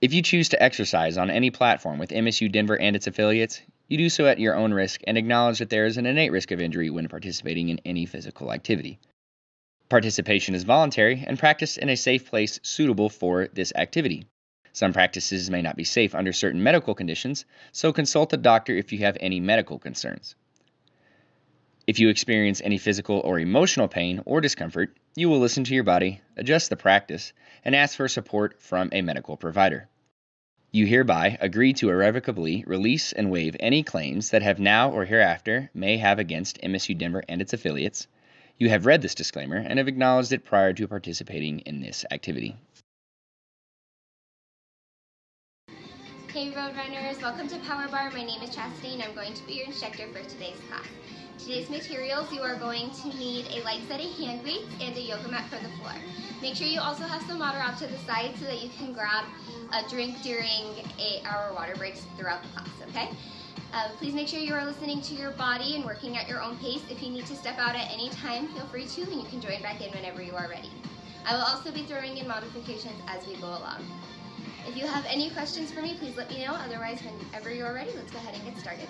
If you choose to exercise on any platform with MSU Denver and its affiliates, you do so at your own risk and acknowledge that there is an innate risk of injury when participating in any physical activity. Participation is voluntary and practiced in a safe place suitable for this activity. Some practices may not be safe under certain medical conditions, so consult a doctor if you have any medical concerns. If you experience any physical or emotional pain or discomfort, you will listen to your body, adjust the practice, and ask for support from a medical provider. You hereby agree to irrevocably release and waive any claims that have now or hereafter may have against MSU Denver and its affiliates. You have read this disclaimer and have acknowledged it prior to participating in this activity. Hey Roadrunners, welcome to Power Bar. My name is Chasity and I'm going to be your instructor for today's class. Today's materials, you are going to need a light set of hand weights and a yoga mat for the floor. Make sure you also have some water off to the side so that you can grab a drink during our water breaks throughout the class, okay? Please make sure you are listening to your body and working at your own pace. If you need to step out at any time, feel free to, and you can join back in whenever you are ready. I will also be throwing in modifications as we go along. If you have any questions for me, please let me know. Otherwise, whenever you're ready, let's go ahead and get started.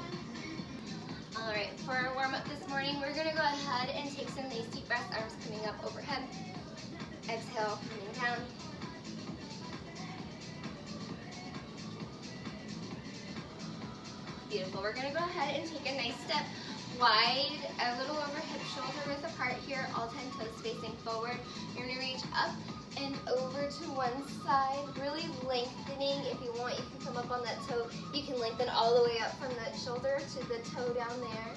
All right, for our warm-up this morning, we're gonna go ahead and take some nice deep breaths, arms coming up overhead. Exhale, coming down. Beautiful. We're going to go ahead and take a nice step wide, a little over hip shoulder width apart here, all 10 toes facing forward. You're going to reach up and over to one side, really lengthening. If you want, you can come up on that toe. You can lengthen all the way up from that shoulder to the toe down there.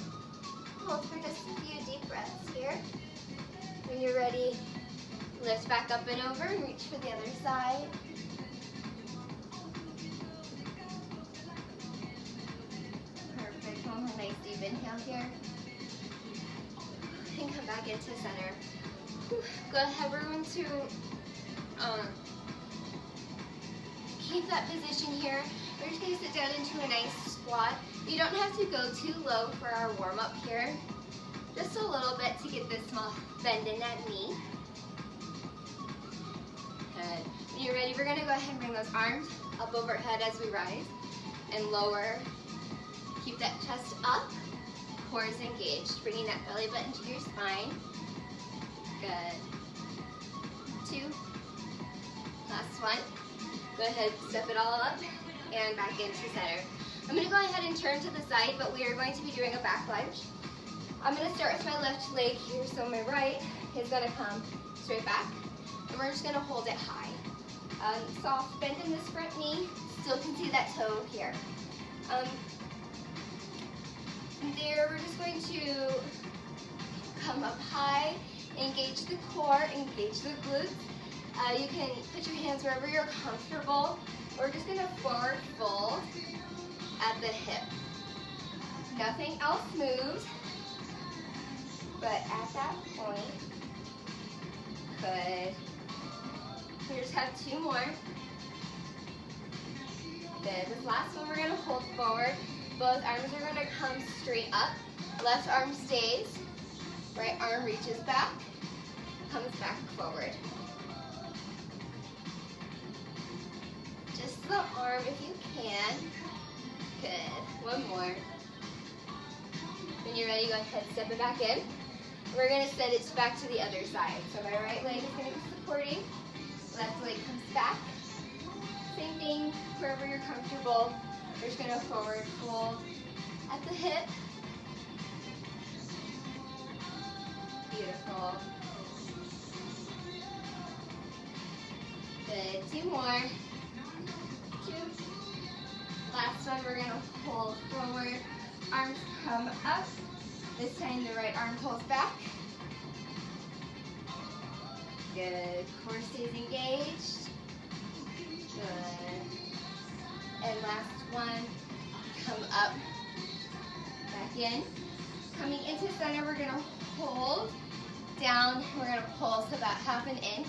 Hold for just a few deep breaths here. When you're ready, lift back up and over and reach for the other side. One more nice deep inhale here. And come back into center. Go ahead, we're going to keep that position here. We're just going to sit down into a nice squat. You don't have to go too low for our warm-up here. Just a little bit to get this small bend in that knee. Good. When you're ready, we're going to go ahead and bring those arms up overhead as we rise and lower. Keep that chest up, core is engaged, bringing that belly button to your spine. Good. 2. Last one. Go ahead, step it all up and back into center. I'm going to go ahead and turn to the side, but we are going to be doing a back lunge. I'm going to start with my left leg here, so my right is going to come straight back, and we're just going to hold it high. Soft bend in this front knee, still can see that toe here. There, we're just going to come up high, engage the core, engage the glutes. You can put your hands wherever you're comfortable. We're just going to forward fold at the hip. Nothing else moves, but at that point, good. We just have 2 more. Good. This last one we're going to hold forward. Both arms are going to come straight up. Left arm stays. Right arm reaches back, comes back forward. Just the arm if you can. Good. One more. When you're ready, go ahead, step it back in. We're going to set it back to the other side. So my right leg is going to be supporting. Left leg comes back. Same thing, wherever you're comfortable. We're just going to forward fold at the hip. Beautiful. Good. 2 more. 2. Last one, we're going to hold forward. Arms come up. This time the right arm pulls back. Good. Core stays engaged. Good. And last one, come up, back in. Coming into center, we're going to hold down. We're going to pulse about 1/2 inch.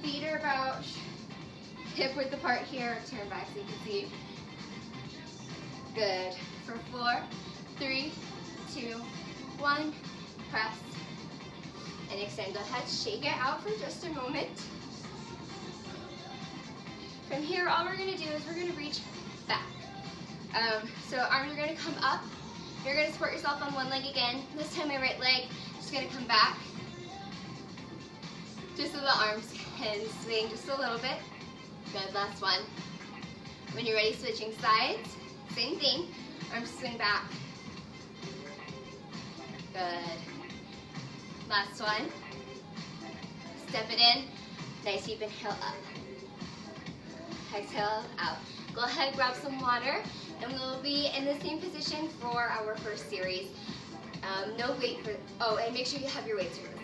Feet are about hip width apart here. Turn back so you can see. Good. For 4, 3, 2, 1. Press and extend. Go ahead, shake it out for just a moment. From here, all we're gonna do is we're gonna reach back. So arms are gonna come up. You're gonna support yourself on one leg again. This time my right leg is gonna come back. Just so the arms can swing just a little bit. Good, last one. When you're ready, switching sides. Same thing, arms swing back. Good. Last one. Step it in. Nice deep inhale up. Exhale out. Go ahead, grab some water, and we'll be in the same position for our first series. No weight for, oh, and make sure you have your weights for this.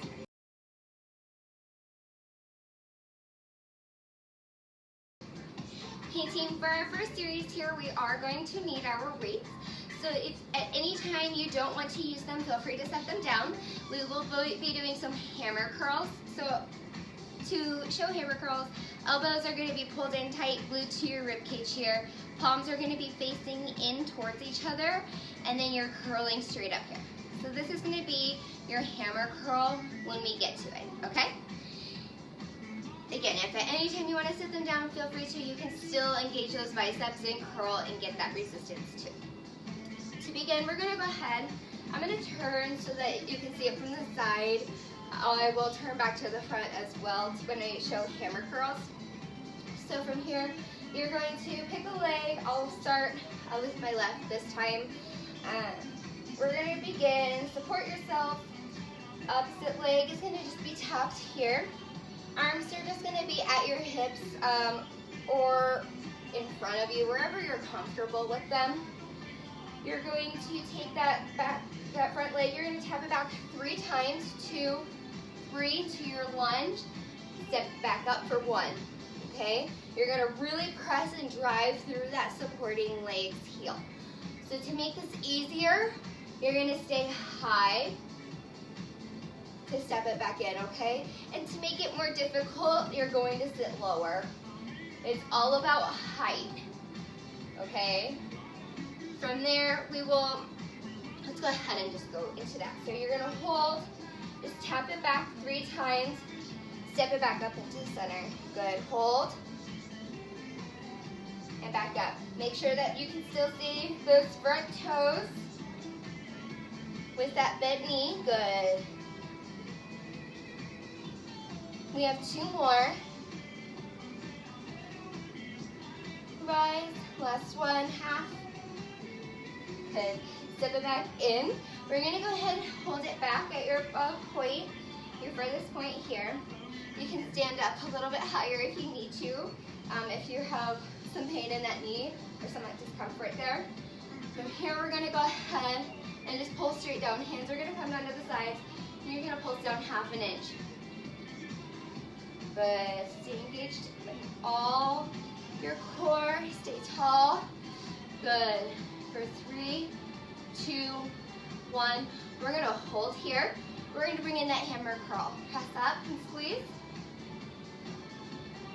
Okay team, for our first series here, we are going to need our weights. So if at any time you don't want to use them, feel free to set them down. We will be doing some hammer curls. So to show hammer curls, elbows are going to be pulled in tight, glued to your rib cage here. Palms are going to be facing in towards each other, and then you're curling straight up here. So this is going to be your hammer curl when we get to it, okay? Again, if at any time you want to sit them down, feel free to. You can still engage those biceps and curl and get that resistance too. To begin, we're going to go ahead. I'm going to turn so that you can see it from the side. I will turn back to the front as well when I show hammer curls. So from here, you're going to pick a leg. I'll start with my left this time. We're going to begin. Support yourself. Opposite leg is going to just be tapped here. Arms are just going to be at your hips or in front of you, wherever you're comfortable with them. You're going to take that front leg. You're going to tap it back 3 times. 2, 3 to your lunge. Step back up for 1. Okay? You're going to really press and drive through that supporting leg's heel. So to make this easier, you're going to stay high to step it back in, okay? And to make it more difficult, you're going to sit lower. It's all about height, okay? From there, let's go ahead and just go into that. So you're gonna hold, just tap it back 3 times, step it back up into the center. Good, hold, and back up. Make sure that you can still see those front toes with that bent knee, good. We have 2 more. Rise, last one, half. Good. Step it back in. We're gonna go ahead and hold it back at your point, your furthest point here. You can stand up a little bit higher if you need to, if you have some pain in that knee or some discomfort there. From here, we're gonna go ahead and just pull straight down. Hands are gonna come down to the sides, and you're gonna pulse down 1/2 inch. Good. Stay engaged with all your core. Stay tall. Good. For 3, 2, 1. We're going to hold here. We're going to bring in that hammer curl. Press up and squeeze.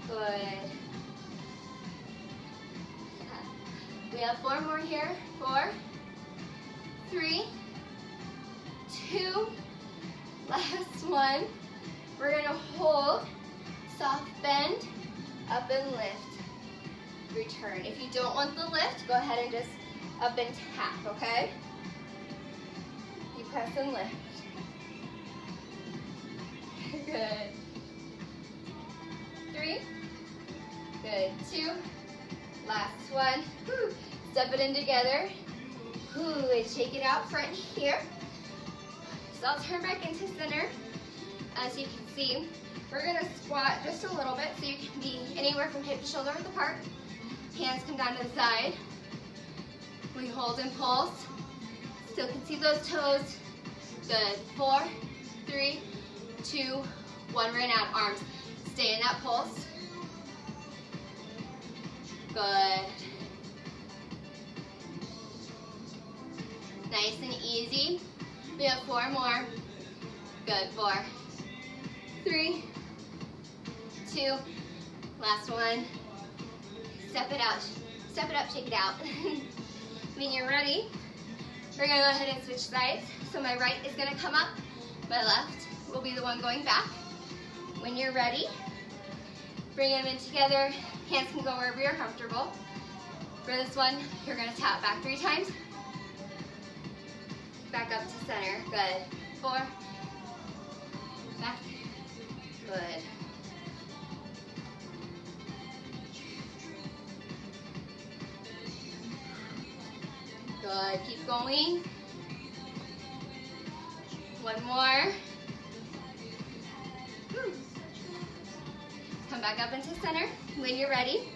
Good. We have 4 more here. 4, 3, 2, last one. We're going to hold. Soft bend, up and lift, return. If you don't want the lift, go ahead and just up and tap, okay? You press and lift. Good. 3, good. 2, last one. Whew. Step it in together. Whew. And shake it out front here. So I'll turn back into center. As you can see, we're going to squat just a little bit so you can be anywhere from hip to shoulder width apart. Hands come down to the side. We hold and pulse. Still can see those toes. Good. 4, 3, 2, 1. We're going to add arms. Stay in that pulse. Good. Nice and easy. We have 4 more. Good. 4, 3, 2, last one. Step it out, step it up, shake it out. When you're ready, we're gonna go ahead and switch sides. So my right is gonna come up, my left will be the one going back. When you're ready, Bring them in together. Hands can go wherever you're comfortable. For this one, you're gonna tap back 3 times. Back up to center, good. 4, back, good. Good, keep going. One more. Come back up into center. When you're ready,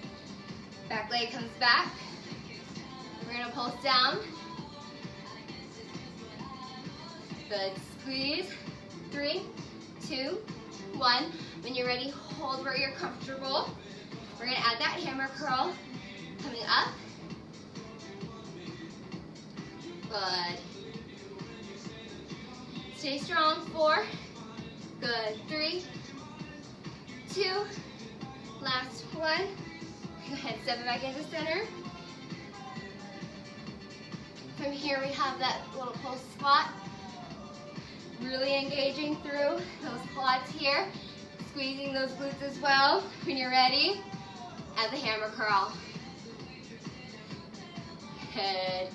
back leg comes back. We're gonna pulse down. Good, squeeze. 3, 2, 1. When you're ready, hold where you're comfortable. We're gonna add that hammer curl. Coming up. Good. Stay strong. 4. Good. 3, 2. Last 1. Go ahead, step it back into center. From here we have that little pulse squat. Really engaging through those quads here. Squeezing those glutes as well. When you're ready, add the hammer curl. Good.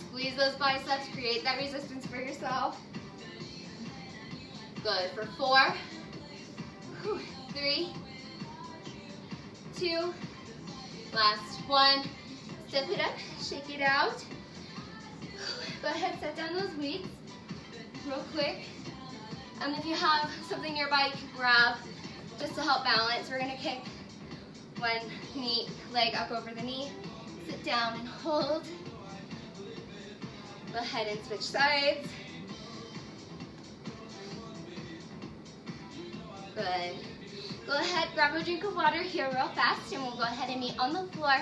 Squeeze those biceps, create that resistance for yourself. Good, for 4, 3, 2, last 1. Step it up, shake it out. Go ahead, set down those weights real quick. If you have something nearby, you can grab just to help balance. We're gonna kick one leg up over the knee, sit down and hold. Go ahead and switch sides. Good. Go ahead, grab a drink of water here real fast, and we'll go ahead and meet on the floor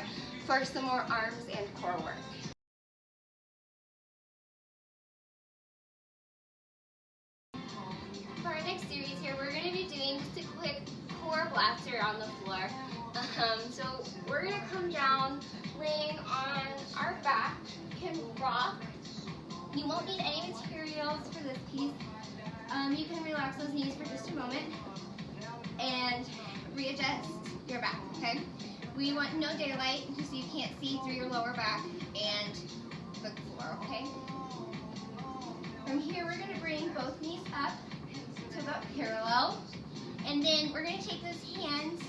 for some more arms and core work. For our next series here, we're going to be doing just a quick core blaster on the floor. So we're going to come down, laying on our back. You can rock. You won't need any materials for this piece. You can relax those knees for just a moment and readjust your back, okay? We want no daylight so you can't see through your lower back and the floor, okay? From here, we're gonna bring both knees up to about parallel, and then we're gonna take those hands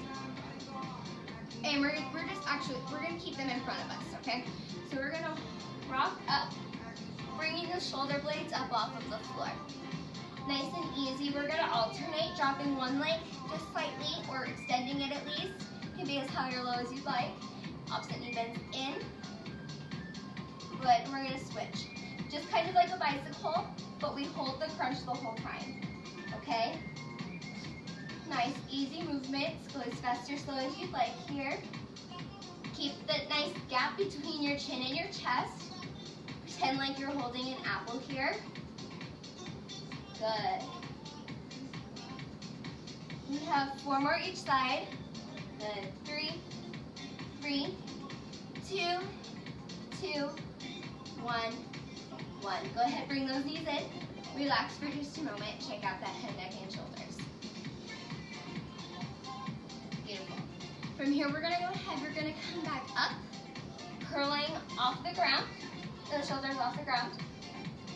and we're gonna keep them in front of us, okay? So we're gonna rock up, bringing the shoulder blades up off of the floor. Nice and easy. We're gonna alternate, dropping one leg just slightly or extending it at least. It can be as high or low as you'd like. Opposite knee bends in. Good, and we're gonna switch. Just kind of like a bicycle, but we hold the crunch the whole time, okay? Nice, easy movements. Go as fast or slow as you'd like here. Keep that nice gap between your chin and your chest. Pretend like you're holding an apple here. Good. We have 4 more each side. Good. 3, 3, 2, 2, 1, 1. Go ahead, bring those knees in. Relax for just a moment. Check out that head, neck, and shoulders. Beautiful. From here, we're gonna go ahead. We're gonna come back up, curling off the ground. The shoulders off the ground.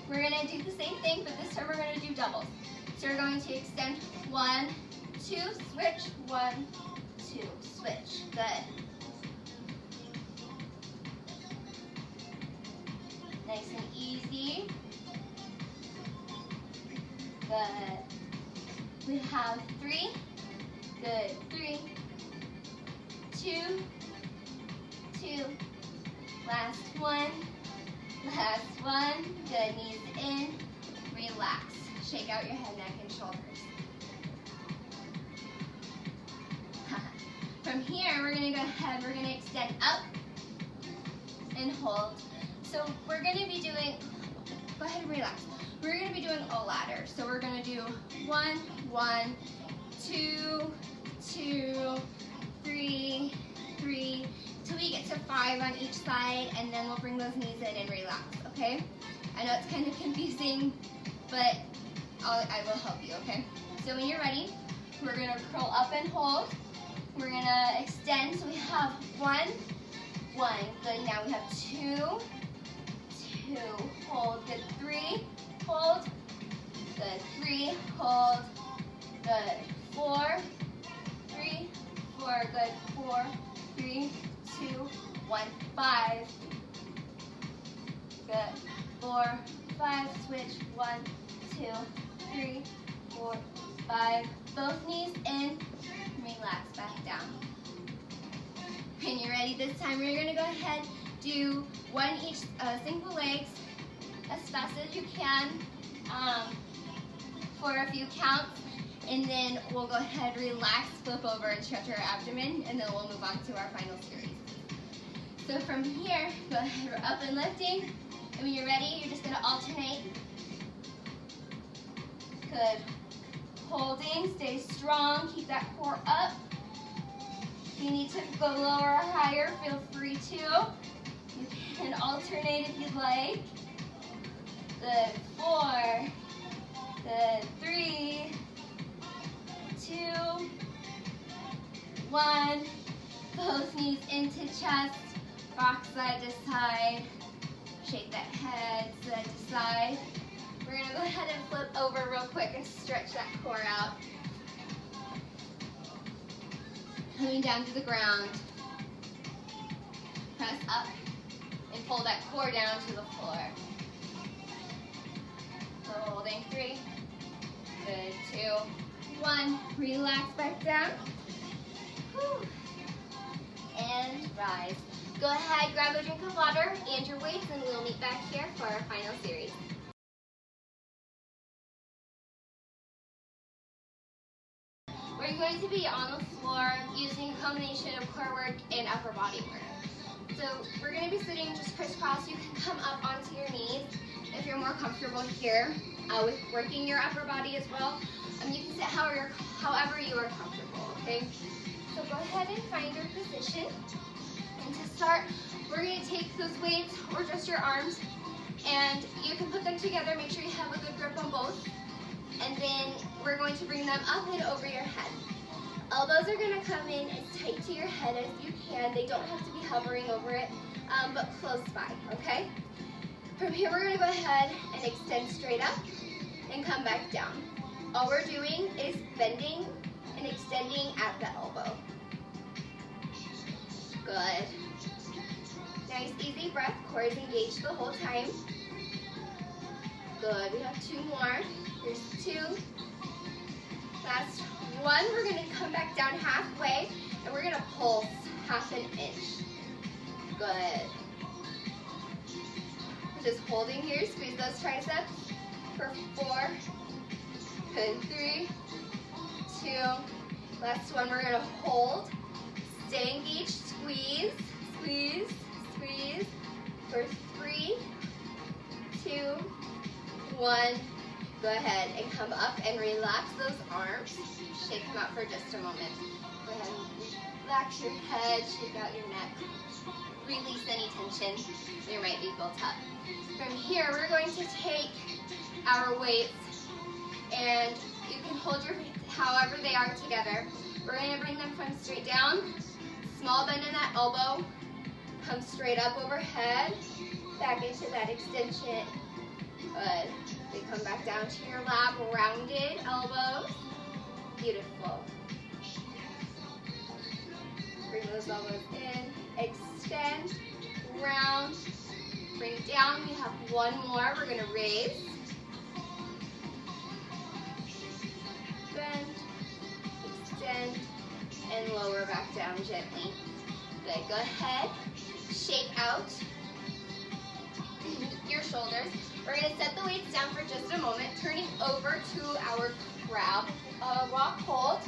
We're gonna do the same thing, but this time we're gonna do doubles. So we're going to extend 1, 2, switch, 1, 2, switch. Good. Nice and easy. Good. We have 3. Good. 3, 2, 2. Last 1. Last 1. Good. Knees in. Relax. Shake out your head, neck, and shoulders. From here, we're going to go ahead. We're going to extend up and hold. So we're going to be doing, go ahead and relax. We're going to be doing a ladder. So we're going to do 1, 1, 2, 2, 3, 3, till we get to 5 on each side, and then we'll bring those knees in and relax, okay? I know it's kind of confusing, but I will help you, okay? So when you're ready, we're going to curl up and hold. We're gonna extend, so we have one, good. Now we have two, hold, good, three, hold, good, three, hold, good, four, three, four, good, four, three, two, one, five, good, four, five, switch, one, two, three, four, five, both knees in, relax back down. And you're ready this time, we're gonna go ahead, do one each, single legs, as fast as you can, for a few counts, and then we'll go ahead, relax, flip over, and stretch our abdomen, and then we'll move on to our final series. So from here, go ahead, we're up and lifting, and when you're ready, you're just gonna alternate. Good. Holding, stay strong, keep that core up. If you need to go lower or higher, feel free to. You can alternate if you'd like. Good, four, good, three, two, one. Both knees into chest, rock side to side. Shake that head side to side. We're gonna go ahead and flip over real quick and stretch that core out. Coming down to the ground. Press up and pull that core down to the floor. We're holding, three, good, two, one. Relax back down. Whew. And rise. Go ahead, grab a drink of water and your weights, and we'll meet back here for our final series. We're going to be on the floor using a combination of core work and upper body work. So we're going to be sitting just crisscross. You can come up onto your knees if you're more comfortable here with working your upper body as well. You can sit however you are comfortable, okay? So go ahead and find your position. And to start, we're going to take those weights or just your arms, and you can put them together. Make sure you have a good grip on both. And then we're going to bring them up and over your head. Elbows are going to come in as tight to your head as you can. They don't have to be hovering over it, but close by, okay? From here, we're going to go ahead and extend straight up and come back down. All we're doing is bending and extending at the elbow. Good. Nice, easy breath. Core is engaged the whole time. Good. We have two more. Here's two. Last one. We're going to come back down halfway, and we're going to pulse half an inch. Good. We're just holding here. Squeeze those triceps for 4. Good. 3, 2. Last one. We're going to hold. Stay engaged. Squeeze, squeeze, squeeze. For 3, 2, 1. Go ahead and come up and relax those arms. Shake them out for just a moment. Go ahead and relax your head, shake out your neck. Release any tension there might be built up. From here, we're going to take our weights, and you can hold your weights however they are together. We're going to bring them from straight down, small bend in that elbow, come straight up overhead, back into that extension. Good. They come back down to your lap, rounded elbows. Beautiful. Bring those elbows in, extend, round, bring down. We have one more. We're going to raise, bend, extend, and lower back down gently. Good. Go ahead, shake out your shoulders. We're going to set the weights down for just a moment, turning over to our crab walk hold.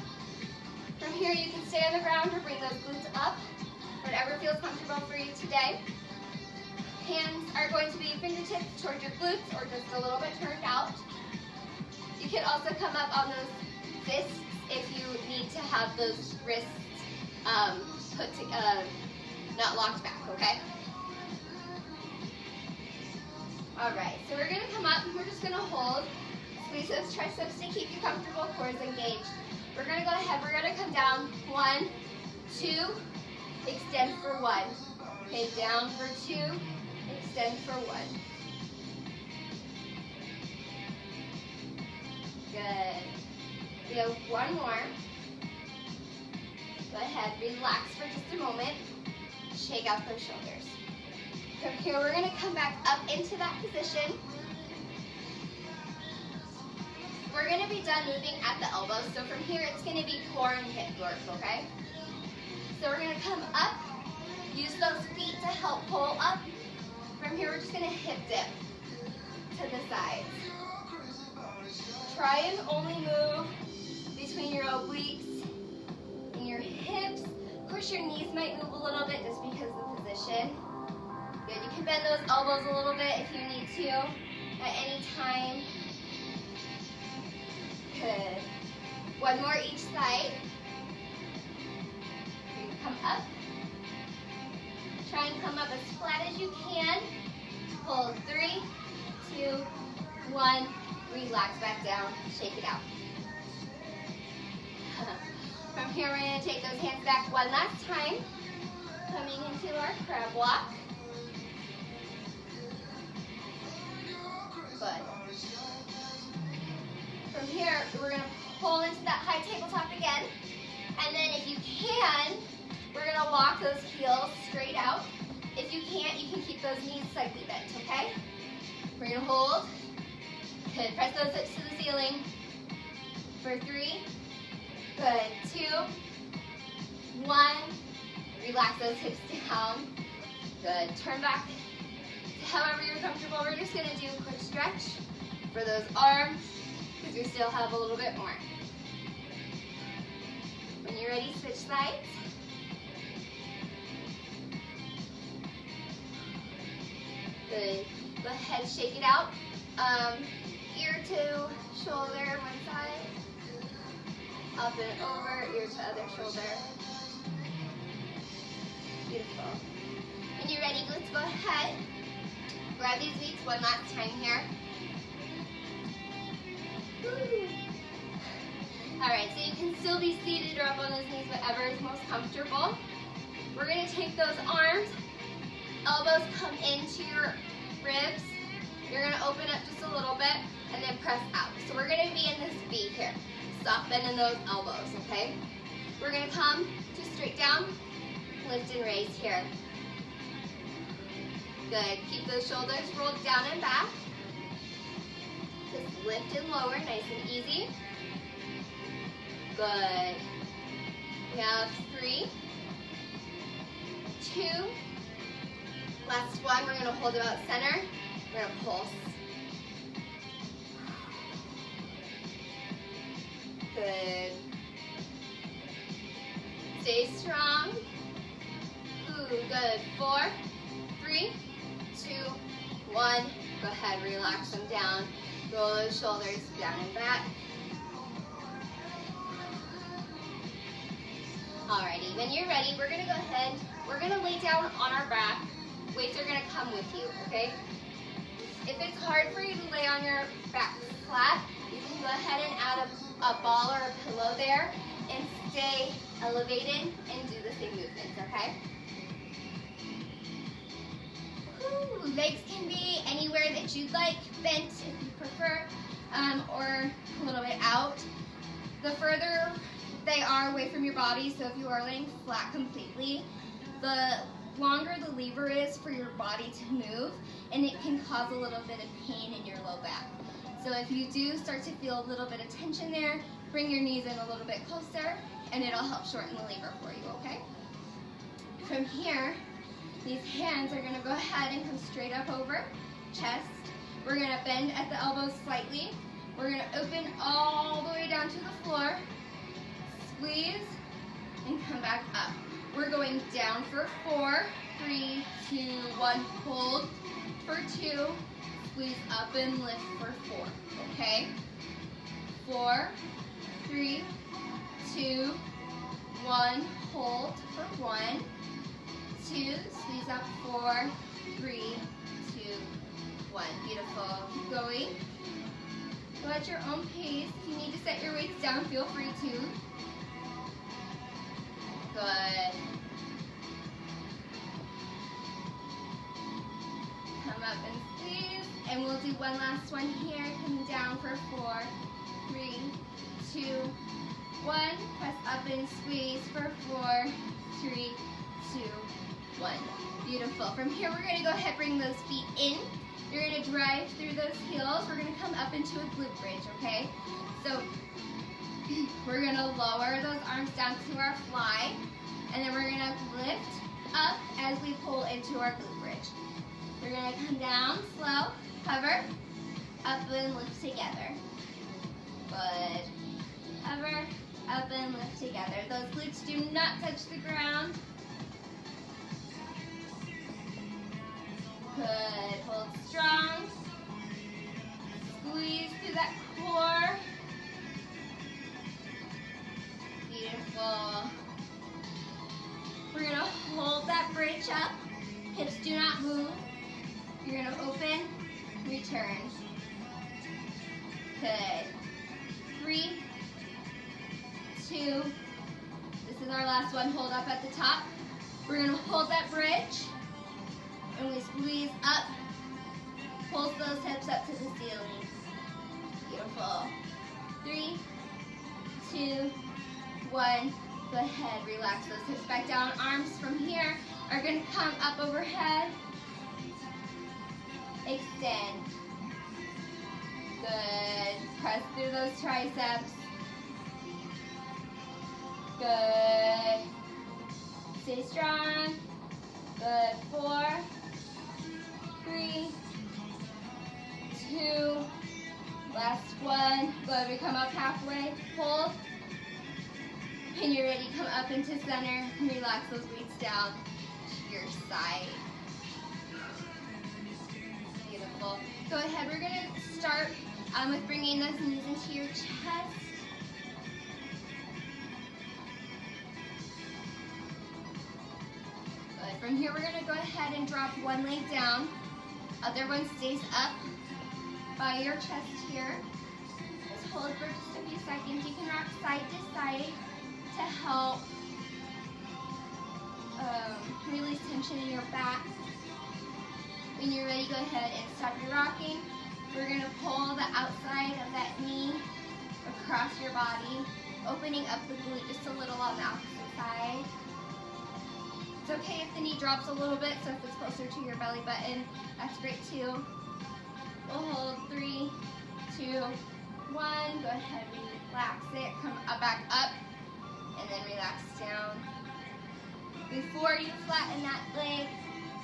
From here, you can stay on the ground or bring those glutes up, whatever feels comfortable for you today. Hands are going to be fingertips towards your glutes or just a little bit turned out. You can also come up on those fists if you need to have those wrists not locked back, okay? All right, so we're gonna come up, we're just gonna hold, squeeze those triceps to keep you comfortable, core is engaged. We're gonna go ahead, we're gonna come down, 1, 2, extend for 1. Okay, down for 2, extend for 1. Good. We have one more. Go ahead, relax for just a moment. Shake out those shoulders. From here, we're going to come back up into that position. We're going to be done moving at the elbows. So from here, it's going to be core and hip work, okay? So we're going to come up, use those feet to help pull up. From here, we're just going to hip dip to the sides. Try and only move between your obliques and your hips. Of course, your knees might move a little bit just because of the position. Good, you can bend those elbows a little bit if you need to at any time. Good. One more each side. You can come up. Try and come up as flat as you can. Hold 3, 2, 1. Relax back down. Shake it out. From here, we're going to take those hands back one last time. Coming into our crab walk. Good. From here, we're going to pull into that high tabletop again. And then if you can, we're going to walk those heels straight out. If you can't, you can keep those knees slightly bent, okay? We're going to hold. Good. Press those hips to the ceiling. For 3. Good. 2. 1. Relax those hips down. Good. Turn back to however you're comfortable. We're just going to do a quick stretch for those arms because we still have a little bit more. When you're ready, switch sides. Good. Go ahead, shake it out. Ear to shoulder, one side. Up and over, ear to other shoulder. Beautiful. When you're ready, let's go ahead. Grab these weights one last time here. Woo. All right, so you can still be seated or up on those knees, whatever is most comfortable. We're going to take those arms, elbows come into your ribs. You're going to open up just a little bit and then press out. So we're going to be in this V here. Soft bend in those elbows, okay? We're going to come to straight down, lift and raise here. Good. Keep those shoulders rolled down and back. Just lift and lower, nice and easy. Good. We have 3, 2. Last one, we're going to hold about center. We're going to pulse. Good. Stay strong. Ooh, good. 4, 3, 2, 1. Go ahead, relax them down. Roll those shoulders down and back. Alrighty, when you're ready, we're gonna go ahead, we're gonna lay down on our back. Weights are gonna come with you, okay? If it's hard for you to lay on your back flat, you can go ahead and add a ball or a pillow there and stay elevated and do the same movements, okay? Ooh, legs can be anywhere that you'd like, bent if you prefer, or a little bit out. The further they are away from your body, so if you are laying flat completely, the longer the lever is for your body to move, and it can cause a little bit of pain in your low back. So if you do start to feel a little bit of tension there, bring your knees in a little bit closer, and it'll help shorten the lever for you, okay? From here, these hands are gonna go ahead and come straight up over, chest. We're gonna bend at the elbows slightly. We're gonna open all the way down to the floor, squeeze, and come back up. We're going down for 4, 3, 2, 1, hold for 2, squeeze up and lift for 4, okay? 4, 3, 2, 1, hold for 1, 2, squeeze up 4, 3, 2, 1. Beautiful. Keep going. Go at your own pace. If you need to set your weights down, feel free to. Good. Come up and squeeze. And we'll do one last one here. Coming down for 4, 3, 2, 1. Press up and squeeze for 4, 3, 2, 1. Beautiful. From here, we're going to go ahead and bring those feet in. You're going to drive through those heels. We're going to come up into a glute bridge, okay? So we're going to lower those arms down to our fly, and then we're going to lift up as we pull into our glute bridge. We're going to come down, slow, hover, up and lift together. Good. Hover, up and lift together. Those glutes do not touch the ground. Good. Hold strong. Squeeze through that core. Beautiful. We're going to hold that bridge up. Hips do not move. You're going to open, return. Good. 3, 2. This is our last one. Hold up at the top. We're going to hold that bridge. And we squeeze up. Pulse those hips up to the ceiling. Beautiful. 3, 2, 1. Go ahead, relax those hips back down. Arms from here are going to come up overhead. Extend. Good. Press through those triceps. Good. Stay strong. Good. 4, 3, 2. Last one. Good. We come up halfway. Hold. And you're ready. Come up into center. Relax those weights down to your side. Beautiful. Go ahead. We're going to start with bringing those knees into your chest. Good. From here, we're going to go ahead and drop one leg down. Other one stays up by your chest here. Just hold for just a few seconds. You can rock side to side to help release tension in your back. When you're ready, go ahead and stop your rocking. We're going to pull the outside of that knee across your body, opening up the glute just a little on the opposite side. It's okay if the knee drops a little bit, so if it's closer to your belly button, that's great too. We'll hold 3, 2, 1. Go ahead, relax it. Come up, back up, and then relax down. Before you flatten that leg,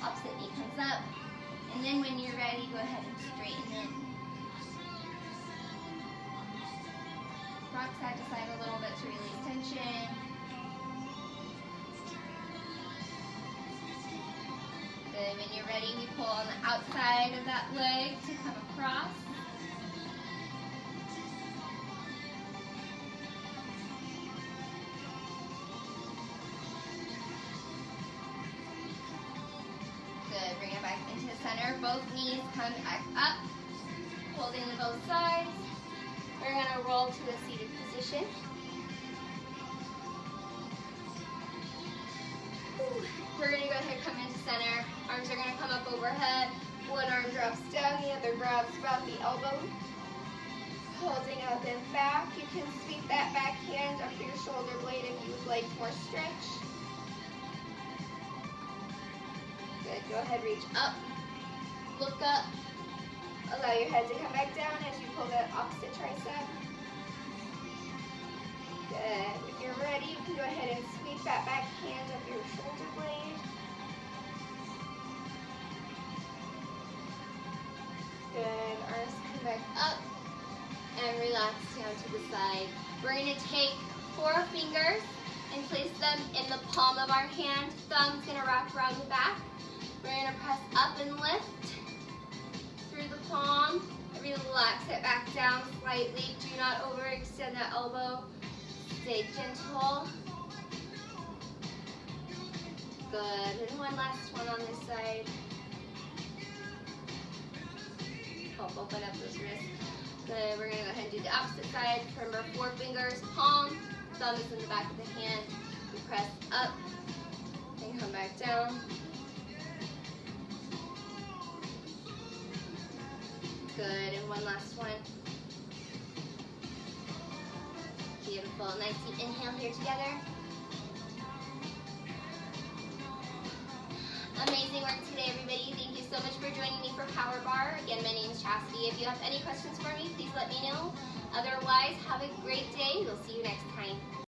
opposite knee comes up. And then when you're ready, go ahead and straighten it. Rock side to side a little bit to release tension. Good. When you're ready, we pull on the outside of that leg to come across. Good. Bring it back into the center. Both knees come back up, holding to both sides. We're going to roll to a seated position. We're going to go ahead and come into center. Arms are going to come up overhead. One arm drops down, the other grabs around the elbow. Holding up and back. You can sweep that back hand up your shoulder blade if you would like more stretch. Good. Go ahead, reach up. Look up. Allow your head to come back down as you pull that opposite tricep. Good. If you're ready, you can go ahead and sweep that back hand up your shoulder blade. Good. Arms come back up and relax down to the side. We're going to take 4 fingers and place them in the palm of our hand. Thumb's going to wrap around the back. We're going to press up and lift through the palm. Relax it back down slightly. Do not overextend that elbow. Stay gentle. Good. And one last one on this side. Help open up those wrists. Good. We're going to go ahead and do the opposite side. Remember, 4 fingers, palm. Thumb is in the back of the hand. We press up and come back down. Good, and one last one. Beautiful, nice deep inhale here together. Amazing work today, everybody. Thank you so much for joining me for Power Bar. Again, my name is Chasity. If you have any questions for me, please let me know. Otherwise, have a great day. We'll see you next time.